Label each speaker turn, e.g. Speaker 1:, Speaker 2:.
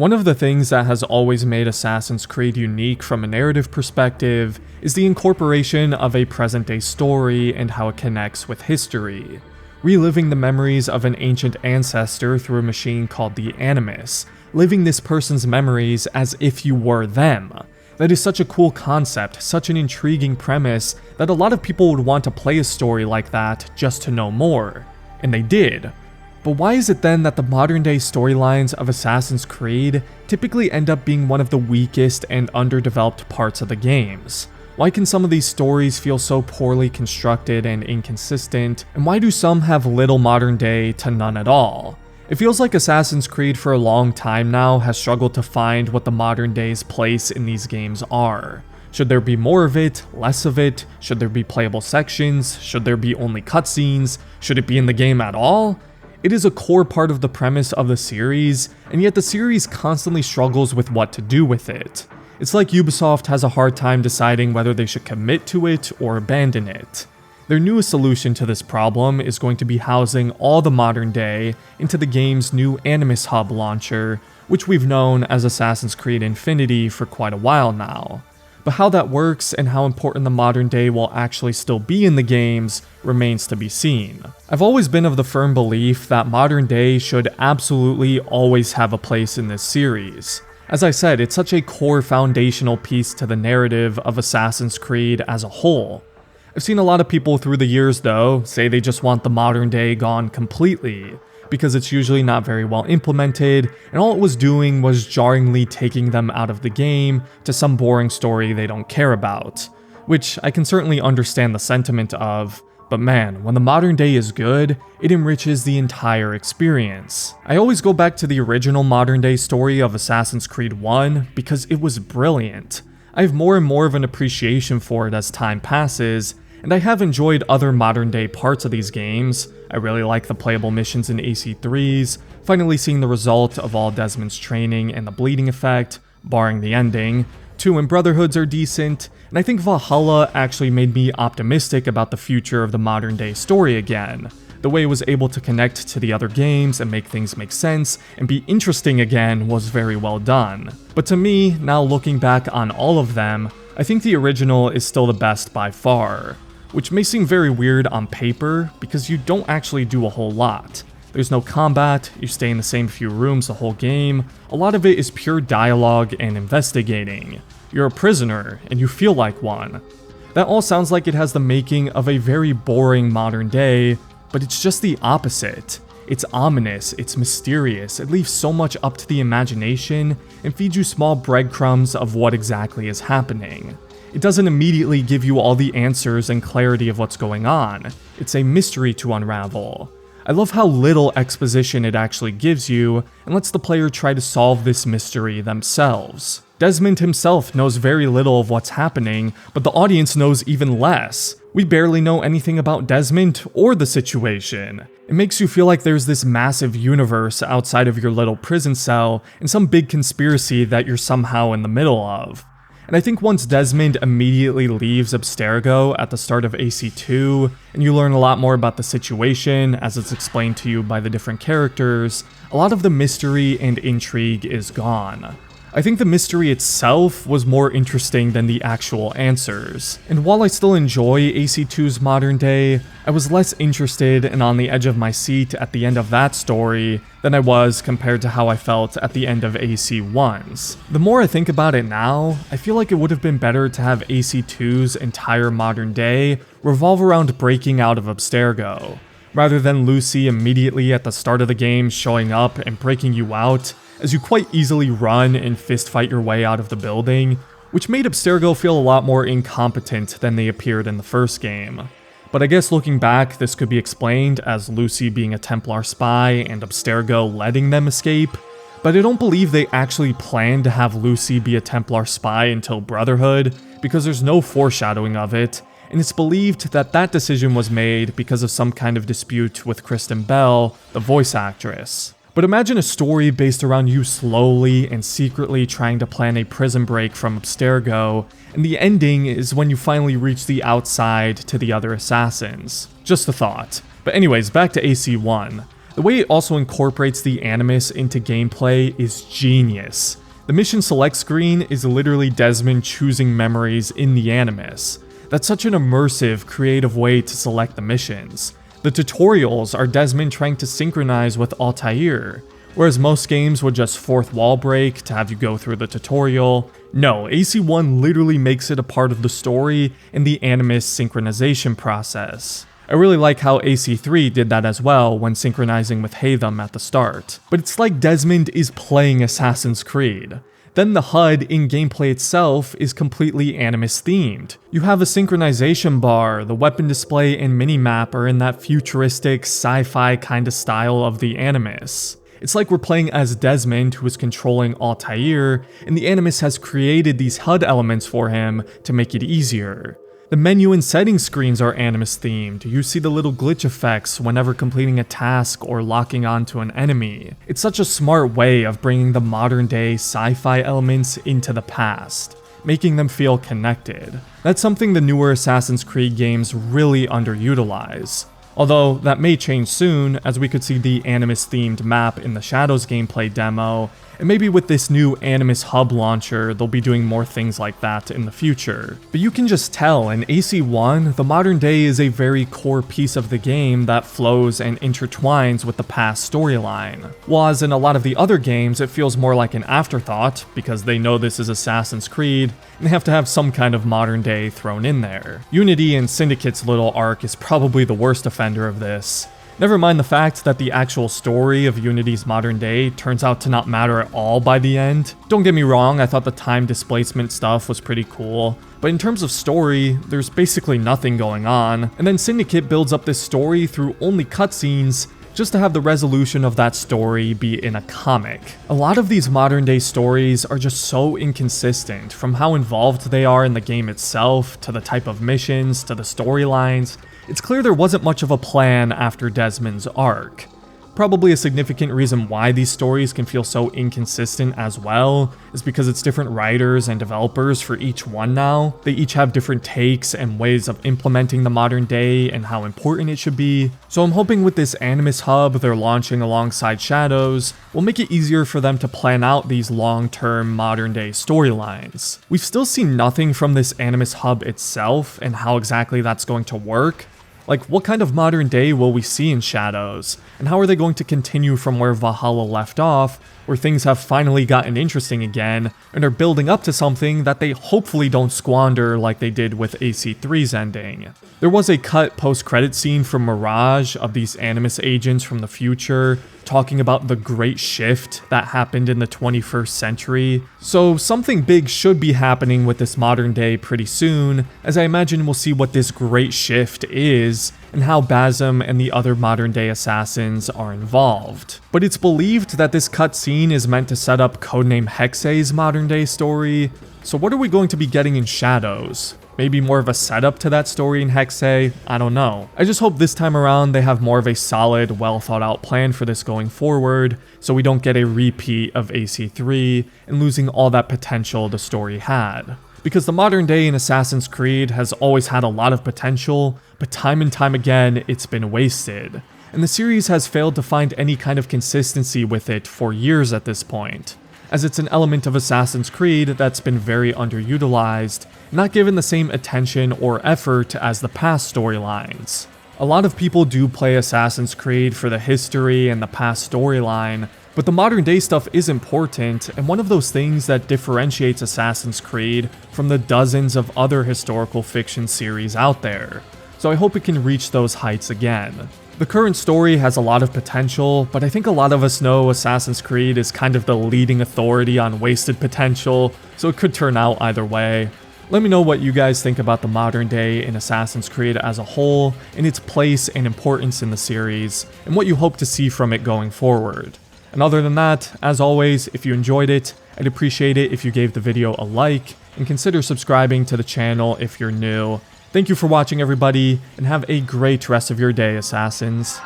Speaker 1: One of the things that has always made Assassin's Creed unique from a narrative perspective is the incorporation of a present-day story and how it connects with history. Reliving the memories of an ancient ancestor through a machine called the Animus, living this person's memories as if you were them. That is such a cool concept, such an intriguing premise, that a lot of people would want to play a story like that just to know more. And they did. But why is it then that the modern day storylines of Assassin's Creed typically end up being one of the weakest and underdeveloped parts of the games? Why can some of these stories feel so poorly constructed and inconsistent, and why do some have little modern day to none at all? It feels like Assassin's Creed for a long time now has struggled to find what the modern day's place in these games are. Should there be more of it, less of it? Should there be playable sections? Should there be only cutscenes? Should it be in the game at all? It is a core part of the premise of the series, and yet the series constantly struggles with what to do with it. It's like Ubisoft has a hard time deciding whether they should commit to it or abandon it. Their newest solution to this problem is going to be housing all the modern day into the game's new Animus Hub Launcher, which we've known as Assassin's Creed Infinity for quite a while now. But how that works and how important the modern day will actually still be in the games remains to be seen. I've always been of the firm belief that modern day should absolutely always have a place in this series. As I said, it's such a core foundational piece to the narrative of Assassin's Creed as a whole. I've seen a lot of people through the years though say they just want the modern day gone completely, because it's usually not very well implemented, and all it was doing was jarringly taking them out of the game to some boring story they don't care about. Which I can certainly understand the sentiment of, but man, when the modern day is good, it enriches the entire experience. I always go back to the original modern day story of Assassin's Creed 1 because it was brilliant. I have more and more of an appreciation for it as time passes, and I have enjoyed other modern day parts of these games. I really like the playable missions in AC3s, finally seeing the result of all Desmond's training and the bleeding effect, barring the ending. 2 and Brotherhoods are decent, and I think Valhalla actually made me optimistic about the future of the modern day story again. The way it was able to connect to the other games and make things make sense and be interesting again was very well done. But to me, now looking back on all of them, I think the original is still the best by far. Which may seem very weird on paper, because you don't actually do a whole lot. There's no combat, you stay in the same few rooms the whole game, a lot of it is pure dialogue and investigating. You're a prisoner, and you feel like one. That all sounds like it has the making of a very boring modern day, but it's just the opposite. It's ominous, it's mysterious, it leaves so much up to the imagination, and feeds you small breadcrumbs of what exactly is happening. It doesn't immediately give you all the answers and clarity of what's going on. It's a mystery to unravel. I love how little exposition it actually gives you, and lets the player try to solve this mystery themselves. Desmond himself knows very little of what's happening, but the audience knows even less. We barely know anything about Desmond or the situation. It makes you feel like there's this massive universe outside of your little prison cell, and some big conspiracy that you're somehow in the middle of. And I think once Desmond immediately leaves Abstergo at the start of AC2, and you learn a lot more about the situation as it's explained to you by the different characters, a lot of the mystery and intrigue is gone. I think the mystery itself was more interesting than the actual answers. And while I still enjoy AC2's modern day, I was less interested and on the edge of my seat at the end of that story than I was compared to how I felt at the end of AC1's. The more I think about it now, I feel like it would have been better to have AC2's entire modern day revolve around breaking out of Abstergo, rather than Lucy immediately at the start of the game showing up and breaking you out, as you quite easily run and fistfight your way out of the building, which made Abstergo feel a lot more incompetent than they appeared in the first game. But I guess looking back, this could be explained as Lucy being a Templar spy and Abstergo letting them escape, but I don't believe they actually planned to have Lucy be a Templar spy until Brotherhood, because there's no foreshadowing of it, and it's believed that that decision was made because of some kind of dispute with Kristen Bell, the voice actress. But imagine a story based around you slowly and secretly trying to plan a prison break from Abstergo, and the ending is when you finally reach the outside to the other assassins. Just a thought. But anyways, back to AC1. The way it also incorporates the Animus into gameplay is genius. The mission select screen is literally Desmond choosing memories in the Animus. That's such an immersive, creative way to select the missions. The tutorials are Desmond trying to synchronize with Altair, whereas most games would just fourth wall break to have you go through the tutorial. No, AC1 literally makes it a part of the story and the Animus synchronization process. I really like how AC3 did that as well when synchronizing with Hatham at the start. But it's like Desmond is playing Assassin's Creed. Then the HUD in gameplay itself is completely Animus themed. You have a synchronization bar, the weapon display and minimap are in that futuristic sci-fi kind of style of the Animus. It's like we're playing as Desmond, who is controlling Altair, and the Animus has created these HUD elements for him to make it easier. The menu and settings screens are Animus themed. You see the little glitch effects whenever completing a task or locking onto an enemy. It's such a smart way of bringing the modern day sci-fi elements into the past, making them feel connected. That's something the newer Assassin's Creed games really underutilize. Although that may change soon, as we could see the Animus themed map in the Shadows gameplay demo, and maybe with this new Animus Hub Launcher, they'll be doing more things like that in the future. But you can just tell, in AC1, the modern day is a very core piece of the game that flows and intertwines with the past storyline. Whereas in a lot of the other games, it feels more like an afterthought, because they know this is Assassin's Creed, and they have to have some kind of modern day thrown in there. Unity and Syndicate's little arc is probably the worst offender of this. Never mind the fact that the actual story of Unity's modern day turns out to not matter at all by the end. Don't get me wrong, I thought the time displacement stuff was pretty cool, but in terms of story, there's basically nothing going on, and then Syndicate builds up this story through only cutscenes just to have the resolution of that story be in a comic. A lot of these modern day stories are just so inconsistent, from how involved they are in the game itself, to the type of missions, to the storylines. It's clear there wasn't much of a plan after Desmond's arc. Probably a significant reason why these stories can feel so inconsistent as well is because it's different writers and developers for each one now. They each have different takes and ways of implementing the modern day and how important it should be. So I'm hoping with this Animus Hub they're launching alongside Shadows will make it easier for them to plan out these long-term modern day storylines. We've still seen nothing from this Animus Hub itself and how exactly that's going to work. Like, what kind of modern day will we see in Shadows? And how are they going to continue from where Valhalla left off, where things have finally gotten interesting again, and are building up to something that they hopefully don't squander like they did with AC3's ending? There was a cut post-credit scene from Mirage of these Animus agents from the future, talking about the great shift that happened in the 21st century. So something big should be happening with this modern day pretty soon, as I imagine we'll see what this great shift is, and how Basim and the other modern day assassins are involved. But it's believed that this cutscene is meant to set up Codename Hexe's modern day story, so what are we going to be getting in Shadows? Maybe more of a setup to that story in Hexe? I don't know. I just hope this time around they have more of a solid, well thought out plan for this going forward, so we don't get a repeat of AC3 and losing all that potential the story had. Because the modern day in Assassin's Creed has always had a lot of potential, but time and time again it's been wasted. And the series has failed to find any kind of consistency with it for years at this point, as it's an element of Assassin's Creed that's been very underutilized, not given the same attention or effort as the past storylines. A lot of people do play Assassin's Creed for the history and the past storyline, but the modern day stuff is important and one of those things that differentiates Assassin's Creed from the dozens of other historical fiction series out there. So I hope it can reach those heights again. The current story has a lot of potential, but I think a lot of us know Assassin's Creed is kind of the leading authority on wasted potential, so it could turn out either way. Let me know what you guys think about the modern day in Assassin's Creed as a whole, and its place and importance in the series, and what you hope to see from it going forward. And other than that, as always, if you enjoyed it, I'd appreciate it if you gave the video a like, and consider subscribing to the channel if you're new. Thank you for watching, everybody, and have a great rest of your day, Assassins.